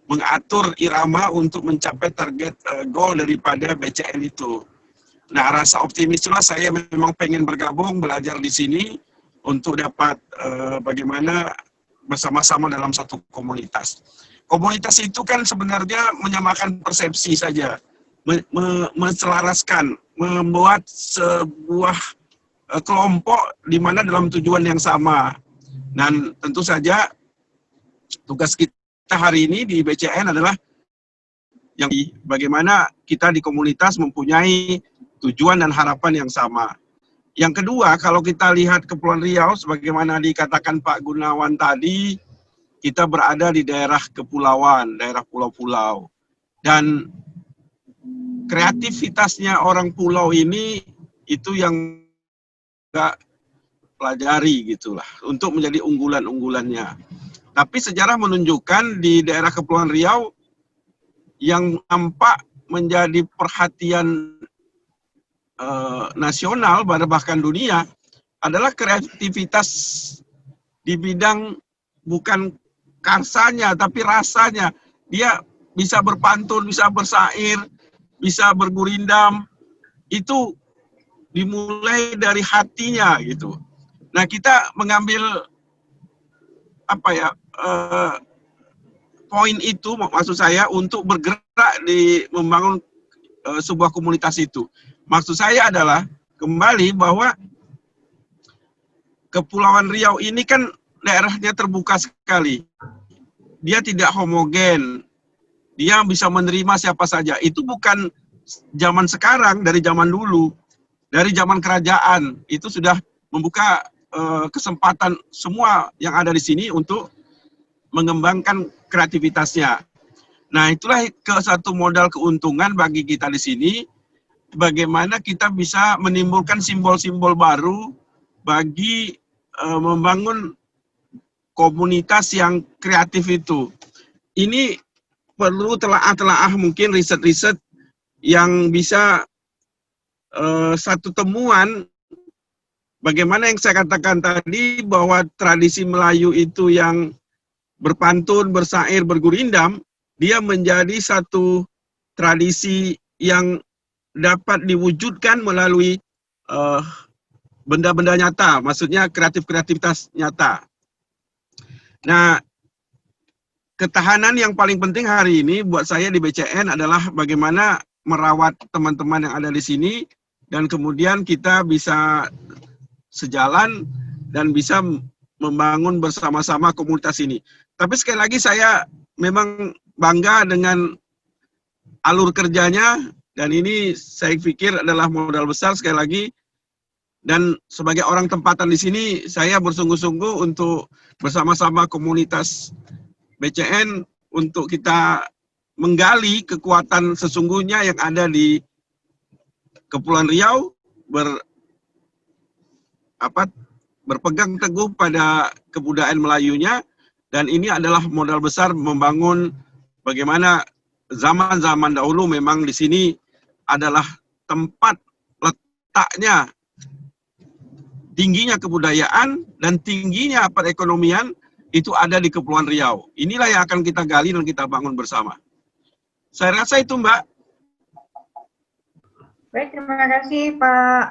mengatur irama untuk mencapai target goal daripada BCN itu. Nah, rasa optimis itulah saya memang pengen bergabung, belajar di sini untuk dapat bagaimana bersama-sama dalam satu komunitas. Komunitas itu kan sebenarnya menyamakan persepsi saja, menselaraskan, membuat sebuah kelompok di mana dalam tujuan yang sama. Dan tentu saja tugas kita hari ini di BCN adalah yang bagaimana kita di komunitas mempunyai tujuan dan harapan yang sama. Yang kedua, kalau kita lihat Kepulauan Riau, sebagaimana dikatakan Pak Gunawan tadi, kita berada di daerah kepulauan, daerah pulau-pulau. Dan kreativitasnya orang pulau ini, itu yang nggak pelajari gitulah, untuk menjadi unggulan-unggulannya. Tapi sejarah menunjukkan di daerah Kepulauan Riau yang nampak menjadi perhatian nasional, bahkan dunia, adalah kreativitas di bidang bukan karsanya, tapi rasanya. Dia bisa berpantun, bisa bersair, bisa bergurindam, itu dimulai dari hatinya gitu. Nah, kita mengambil apa ya, poin itu maksud saya untuk bergerak di membangun sebuah komunitas itu. Maksud saya adalah kembali bahwa Kepulauan Riau ini kan daerahnya terbuka sekali. Dia tidak homogen. Dia bisa menerima siapa saja. Itu bukan zaman sekarang, dari zaman dulu. Dari zaman kerajaan. Itu sudah membuka kesempatan semua yang ada di sini untuk mengembangkan kreativitasnya. Nah, itulah satu modal keuntungan bagi kita di sini, bagaimana kita bisa menimbulkan simbol-simbol baru bagi membangun komunitas yang kreatif itu. Ini perlu telaah-telaah, mungkin riset-riset yang bisa satu temuan, bagaimana yang saya katakan tadi, bahwa tradisi Melayu itu yang berpantun, bersair, bergurindam, dia menjadi satu tradisi yang dapat diwujudkan melalui benda-benda nyata, maksudnya kreativitas nyata. Nah, ketahanan yang paling penting hari ini buat saya di BCN adalah bagaimana merawat teman-teman yang ada di sini, dan kemudian kita bisa sejalan dan bisa membangun bersama-sama komunitas ini. Tapi sekali lagi saya memang bangga dengan alur kerjanya, dan ini saya pikir adalah modal besar sekali lagi. Dan sebagai orang tempatan di sini, saya bersungguh-sungguh untuk bersama-sama komunitas BCN untuk kita menggali kekuatan sesungguhnya yang ada di Kepulauan Riau, berpegang teguh pada kebudayaan Melayunya, dan ini adalah modal besar membangun bagaimana zaman-zaman dahulu memang di sini adalah tempat letaknya tingginya kebudayaan dan tingginya perekonomian itu ada di Kepulauan Riau. Inilah yang akan kita gali dan kita bangun bersama. Saya rasa itu, Mbak. Baik, terima kasih Pak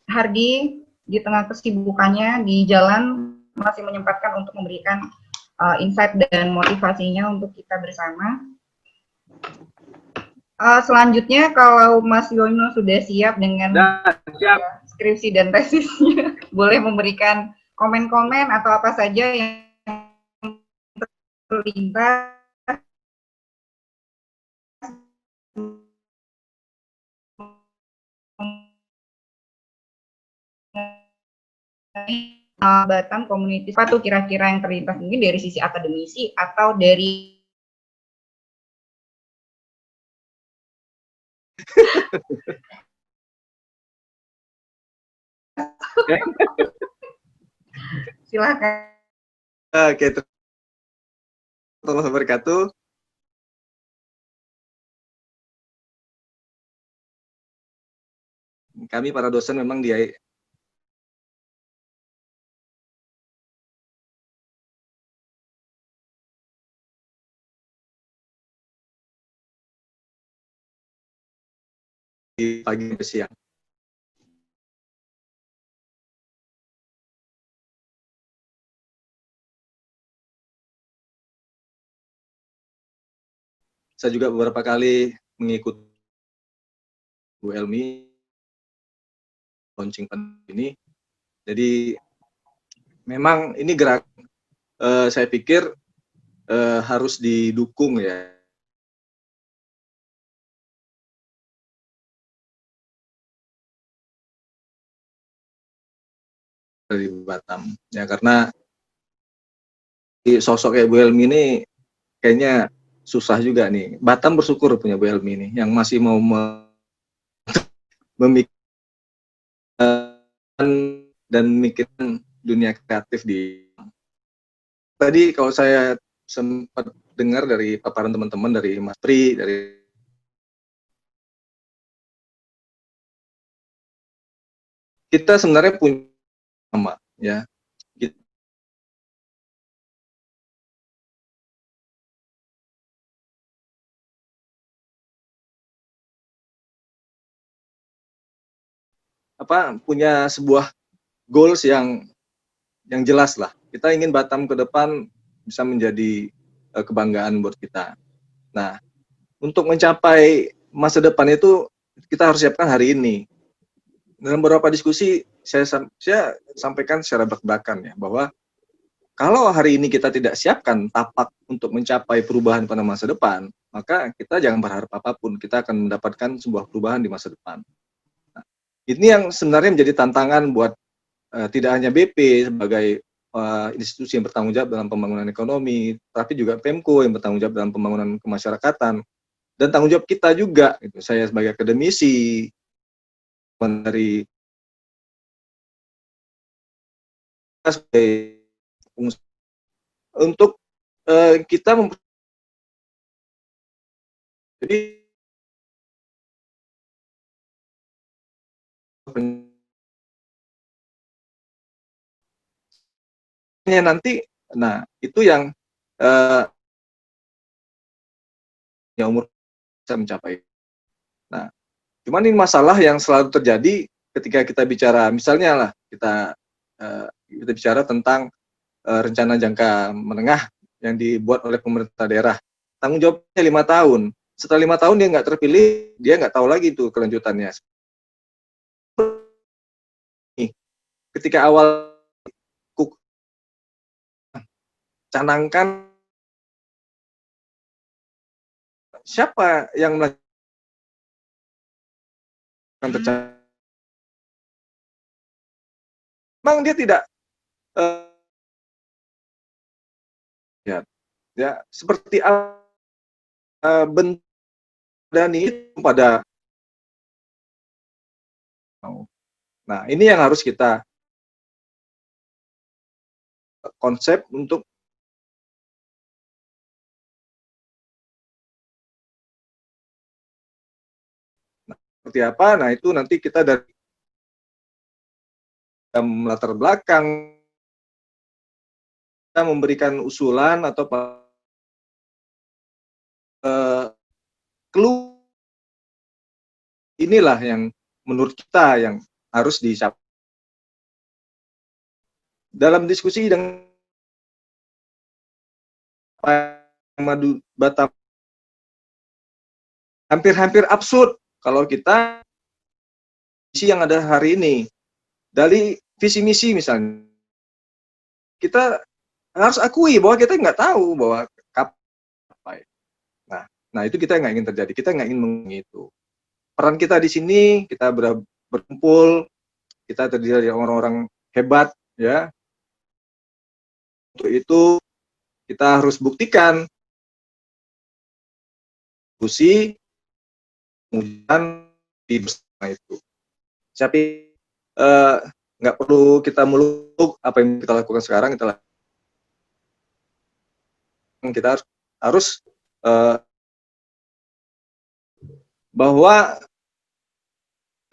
Hardi. Di tengah kesibukannya di jalan masih menyempatkan untuk memberikan insight dan motivasinya untuk kita bersama. Selanjutnya, kalau Mas Yono sudah siap dengan skripsi dan tesisnya, boleh memberikan komen-komen atau apa saja yang terlintas Batam Community. Apa tuh kira-kira yang terlintas, mungkin dari sisi akademisi atau dari silakan. Oke, warahmatullahi wabarakatuh. Kami para dosen memang di pagi dan siang. Saya juga beberapa kali mengikuti Bu Elmi launching ini. Jadi memang ini gerak, saya pikir harus didukung ya. Dari Batam ya, karena sosok kayak Bu Elmi ini kayaknya susah juga nih. Batam bersyukur punya Bu Elmi ini yang masih mau memikirkan dan memikirkan dunia kreatif di. Tadi kalau saya sempat dengar dari paparan teman-teman dari Mas Pri, dari kita sebenarnya punya sama ya. punya sebuah goals yang jelas lah. Kita ingin Batam ke depan bisa menjadi kebanggaan buat kita. Nah, untuk mencapai masa depan itu kita harus siapkan hari ini. Dalam beberapa diskusi saya sampaikan secara belak-belakan ya, bahwa kalau hari ini kita tidak siapkan tapak untuk mencapai perubahan pada masa depan, maka kita jangan berharap apapun, kita akan mendapatkan sebuah perubahan di masa depan. Nah, ini yang sebenarnya menjadi tantangan buat tidak hanya BP sebagai institusi yang bertanggung jawab dalam pembangunan ekonomi, tapi juga Pemko yang bertanggung jawab dalam pembangunan kemasyarakatan, dan tanggung jawab kita juga, gitu. Saya sebagai akademisi, dari untuk kita jadi nanti, nah itu yang umur bisa mencapai. Nah, cuman ini masalah yang selalu terjadi ketika kita bicara, misalnya lah kita bicara tentang rencana jangka menengah yang dibuat oleh pemerintah daerah. Tanggung jawabnya 5 tahun. Setelah 5 tahun dia nggak terpilih, dia nggak tahu lagi tuh kelanjutannya. Ketika awal canangkan siapa yang melakukan memang dia tidak ya seperti bentuk dan itu pada. Nah, ini yang harus kita konsep untuk seperti apa. Nah, itu nanti kita dari latar belakang kita memberikan usulan atau clue, inilah yang menurut kita yang harus dicapai dalam diskusi dengan Madu Batam. Hampir-hampir absurd kalau kita visi yang ada hari ini dari visi misi misalnya, kita harus akui bahwa kita nggak tahu bahwa kapan. Nah itu kita nggak ingin terjadi, kita nggak ingin mengitu. Peran kita di sini, kita berkumpul, kita terdiri dari orang-orang hebat, ya. Untuk itu kita harus buktikan diskusi kemudian di bersama itu. Tapi nggak perlu kita muluk apa yang kita lakukan sekarang, kita harus bahwa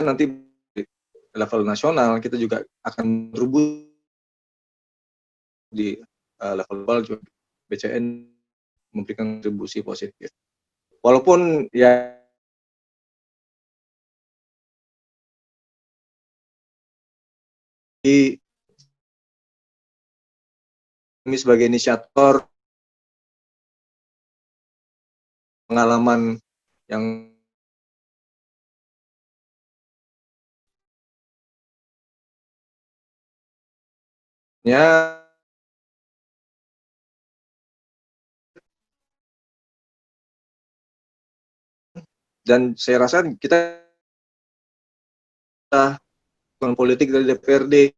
nanti di level nasional kita juga akan berubah di level global juga. BCN memberikan kontribusi positif. Walaupun ya ini sebagai inisiator pengalaman yang dan saya rasa kita politik dari DPRD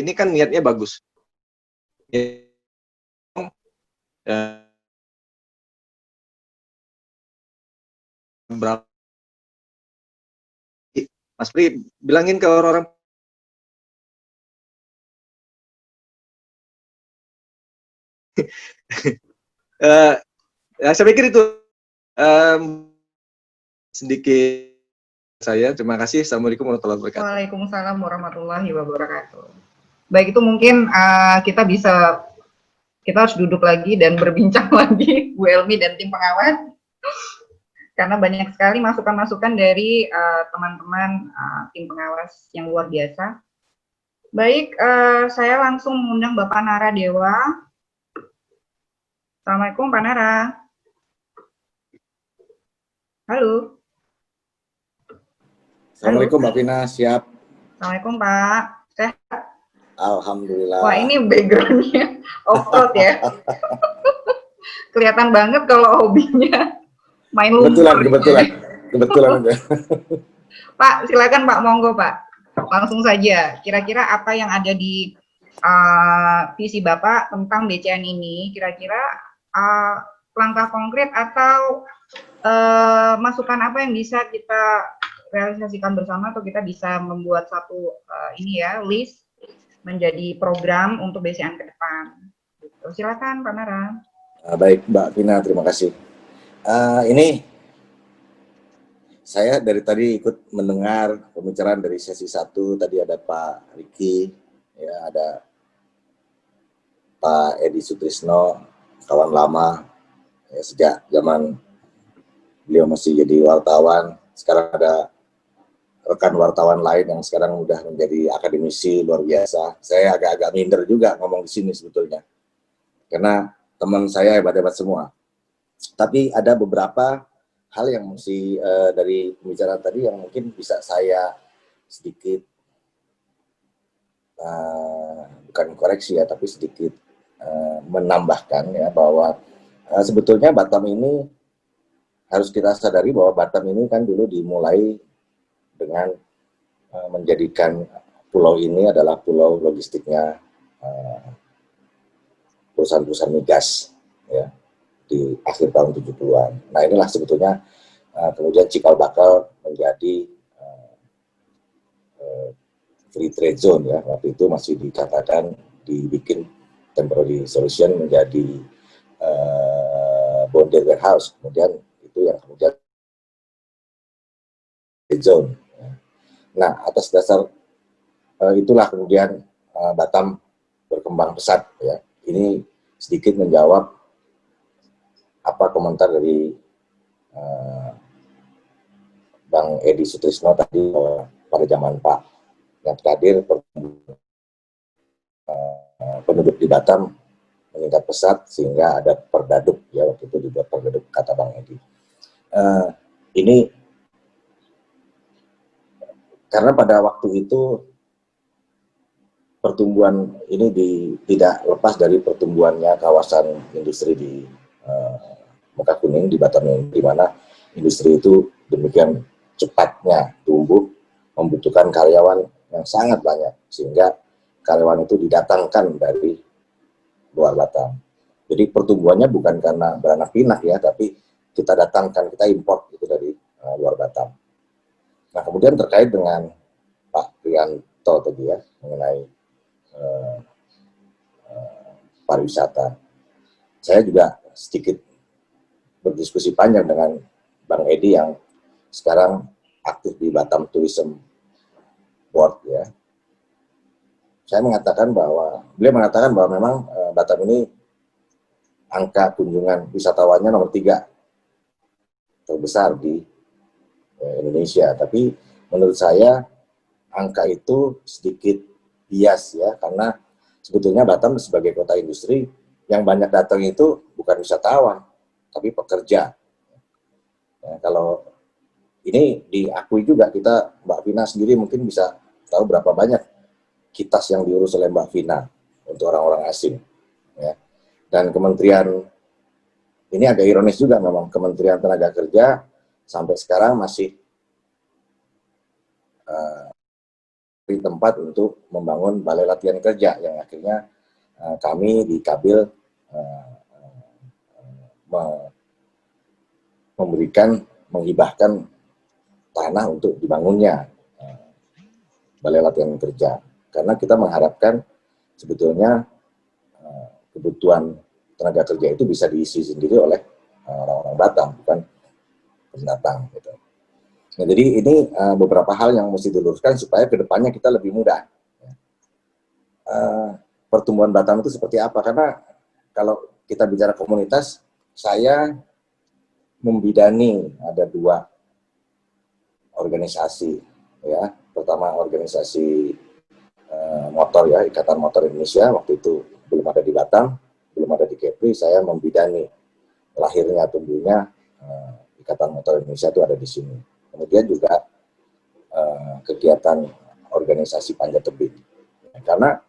ini kan niatnya bagus. Mas Pri, bilangin ke orang-orang ya, saya pikir itu sedikit saya. Terima kasih. Assalamualaikum warahmatullahi wabarakatuh. Waalaikumsalam warahmatullahi wabarakatuh. Baik, itu mungkin kita harus duduk lagi dan berbincang lagi, Bu Elmi dan tim pengawas. karena banyak sekali masukan-masukan dari teman-teman tim pengawas yang luar biasa. Baik, saya langsung mengundang Bapak Nara Dewa. Assalamualaikum Pak Nara. Halo. Assalamualaikum Mbak Vina, siap. Assalamualaikum Pak. Sehat? Alhamdulillah. Wah, ini background-nya off-road ya. Kelihatan banget kalau hobinya main lumpur. Kebetulan. Pak, silakan Pak, monggo Pak. Langsung saja. Kira-kira apa yang ada di visi Bapak tentang BCN ini? Kira-kira langkah konkret atau masukan apa yang bisa kita realisasikan bersama, atau kita bisa membuat satu list menjadi program untuk BCN ke depan. Gitu. Silakan Pak Nara. Baik Mbak Vina, terima kasih. Ini saya dari tadi ikut mendengar pembicaraan dari sesi 1, tadi ada Pak Riki, ya, ada Pak Edi Sutrisno, kawan lama, ya, sejak zaman beliau masih jadi wartawan. Sekarang ada rekan wartawan lain yang sekarang udah menjadi akademisi luar biasa. Saya agak-agak minder juga ngomong di sini sebetulnya, karena teman saya hebat-hebat semua. Tapi ada beberapa hal yang mesti dari pembicaraan tadi yang mungkin bisa saya sedikit bukan koreksi ya, tapi sedikit menambahkan ya, bahwa sebetulnya Batam ini harus kita sadari bahwa Batam ini kan dulu dimulai dengan menjadikan pulau ini adalah pulau logistiknya perusahaan-perusahaan migas ya, di akhir tahun 70-an. Nah, inilah sebetulnya kemudian cikal bakal menjadi free trade zone ya. Waktu itu masih dikatakan dibikin temporary solution menjadi bonded warehouse. Kemudian itu yang kemudian trade zone. Nah, atas dasar itulah kemudian Batam berkembang pesat ya. Ini sedikit menjawab apa komentar dari Bang Edi Sutrisno tadi, pada zaman Pak Yat Kadir, penduduk di Batam meningkat pesat sehingga ada perdaduk ya, waktu itu dibuat perdaduk, kata Bang Edi. Ini karena pada waktu itu pertumbuhan ini tidak lepas dari pertumbuhannya kawasan industri di Muka Kuning di Batam ini, di mana industri itu demikian cepatnya tumbuh, membutuhkan karyawan yang sangat banyak, sehingga karyawan itu didatangkan dari luar Batam. Jadi pertumbuhannya bukan karena beranak pinak ya, tapi kita datangkan, kita import itu dari luar Batam. Nah, kemudian terkait dengan Pak Prianto tadi ya, mengenai pariwisata. Saya juga sedikit berdiskusi panjang dengan Bang Edi yang sekarang aktif di Batam Tourism Board ya. Saya mengatakan bahwa, beliau mengatakan bahwa memang Batam ini angka kunjungan wisatawannya nomor 3 terbesar di Indonesia. Tapi menurut saya angka itu sedikit bias ya, karena sebetulnya Batam sebagai kota industri yang banyak datang itu bukan wisatawan, tapi pekerja. Ya, kalau ini diakui juga, kita, Mbak Vina sendiri mungkin bisa tahu berapa banyak kitas yang diurus oleh Mbak Vina untuk orang-orang asing. Ya. Dan kementerian, ini agak ironis juga memang, Kementerian Tenaga Kerja sampai sekarang masih di tempat untuk membangun balai latihan kerja, yang akhirnya kami di Kabil menghibahkan tanah untuk dibangunnya balai latihan kerja, karena kita mengharapkan sebetulnya kebutuhan tenaga kerja itu bisa diisi sendiri oleh orang-orang Batam, bukan pendatang gitu. Nah, jadi ini beberapa hal yang mesti diluruskan supaya kedepannya kita lebih mudah. Pertumbuhan Batam itu seperti apa? Karena kalau kita bicara komunitas, saya membidani ada 2 organisasi, ya. Pertama organisasi motor, ya, Ikatan Motor Indonesia, waktu itu belum ada di Batam, belum ada di Kepri. Saya membidani lahirnya tumbuhnya Ikatan Motor Indonesia itu ada di sini. Kemudian juga kegiatan organisasi panjat tebing, karena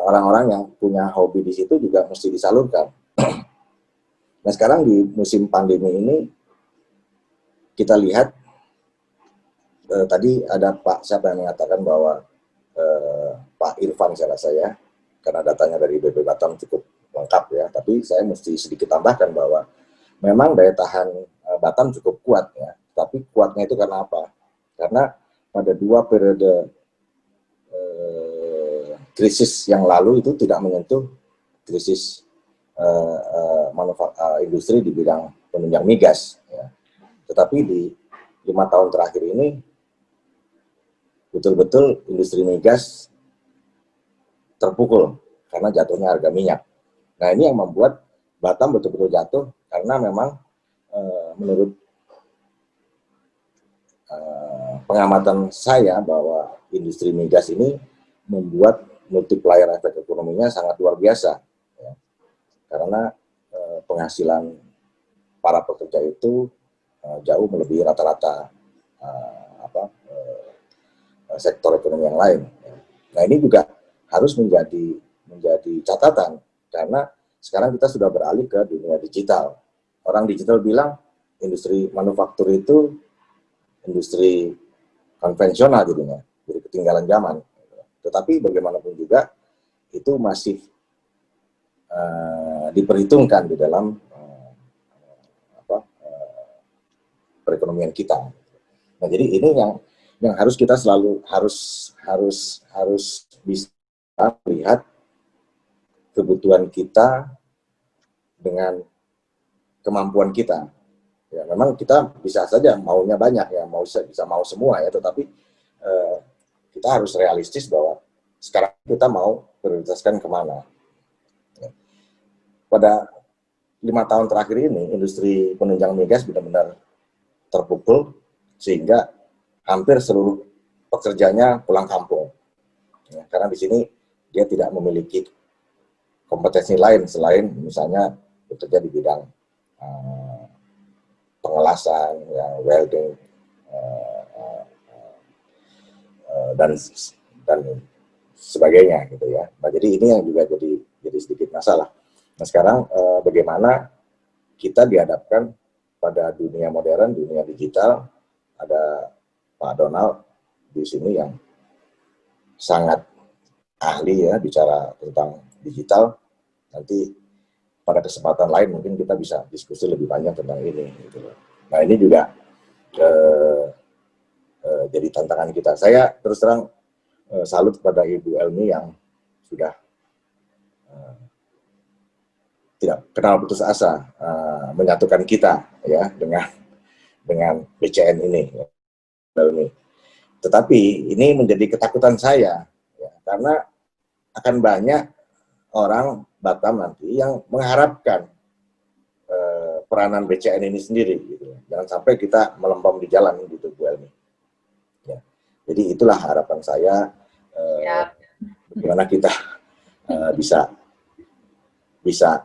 orang-orang yang punya hobi di situ juga mesti disalurkan. Nah, sekarang di musim pandemi ini kita lihat tadi ada siapa yang mengatakan bahwa Pak Irfan, saya rasa, ya, karena datanya dari BP Batam cukup lengkap, ya. Tapi saya mesti sedikit tambahkan bahwa memang daya tahan Batam cukup kuat, ya. Tapi kuatnya itu karena apa? Karena pada 2 periode krisis yang lalu itu tidak menyentuh krisis industri di bidang penunjang migas, ya. Tetapi di 5 tahun terakhir ini betul-betul industri migas terpukul karena jatuhnya harga minyak. Nah, ini yang membuat Batam betul-betul jatuh karena memang menurut pengamatan saya bahwa industri migas ini membuat multiplier efek ekonominya sangat luar biasa, ya. Karena penghasilan para pekerja itu jauh melebihi rata-rata sektor ekonomi yang lain. Nah, ini juga harus menjadi catatan karena sekarang kita sudah beralih ke dunia digital. Orang digital bilang industri manufaktur itu industri konvensional jadinya, jadi ketinggalan zaman. Tetapi bagaimanapun juga itu masih diperhitungkan di dalam perekonomian kita. Nah, jadi ini yang harus kita selalu harus bisa melihat kebutuhan kita dengan kemampuan kita. Ya, memang kita bisa saja maunya banyak, ya, bisa mau semua, ya, tetapi kita harus realistis bahwa sekarang kita mau prioritaskan kemana. Ya. Pada 5 tahun terakhir ini industri penunjang migas benar-benar terpukul sehingga hampir seluruh pekerjanya pulang kampung, ya, karena di sini dia tidak memiliki kompetensi lain selain misalnya bekerja di bidang pengelasan, ya, welding, dan sebagainya, gitu, ya. Nah, jadi ini yang juga jadi sedikit masalah. Nah, sekarang bagaimana kita dihadapkan pada dunia modern, dunia digital. Ada Pak Donald di sini yang sangat ahli, ya, bicara tentang digital. Nanti pada kesempatan lain mungkin kita bisa diskusi lebih banyak tentang ini, gitu. Nah, ini juga jadi tantangan kita. Saya terus terang salut kepada Ibu Elmi yang sudah tidak kenal putus asa menyatukan kita, ya, dengan BCN ini, ya, Elmi. Tetapi ini menjadi ketakutan saya, ya, karena akan banyak orang Batam nanti yang mengharapkan peranan BCN ini sendiri, gitu. Jangan sampai kita melempem di jalan, gitu, Bu Elmi. Ya. Jadi itulah harapan saya, bagaimana kita bisa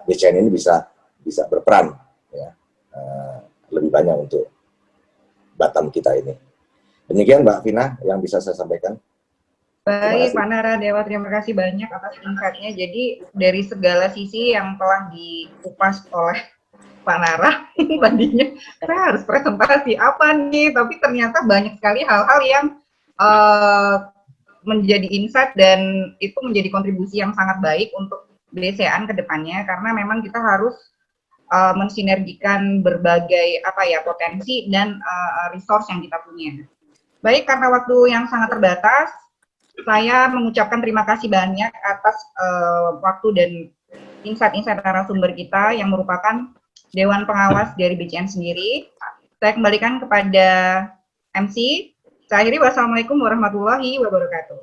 BCN ini bisa berperan, ya, lebih banyak untuk Batam kita ini. Demikian Mbak Vina yang bisa saya sampaikan. Baik, Pak Naradewa, terima kasih banyak atas insight-nya. Jadi dari segala sisi yang telah dikupas oleh Pak Nara, tadinya saya harus presentasi apa nih, tapi ternyata banyak sekali hal-hal yang menjadi insight dan itu menjadi kontribusi yang sangat baik untuk BCN ke depannya, karena memang kita harus mensinergikan berbagai potensi dan resource yang kita punya. Baik, karena waktu yang sangat terbatas, saya mengucapkan terima kasih banyak atas waktu dan insight-insight narasumber kita yang merupakan Dewan Pengawas dari BCN sendiri. Saya kembalikan kepada MC. Saya akhiri, wassalamualaikum warahmatullahi wabarakatuh.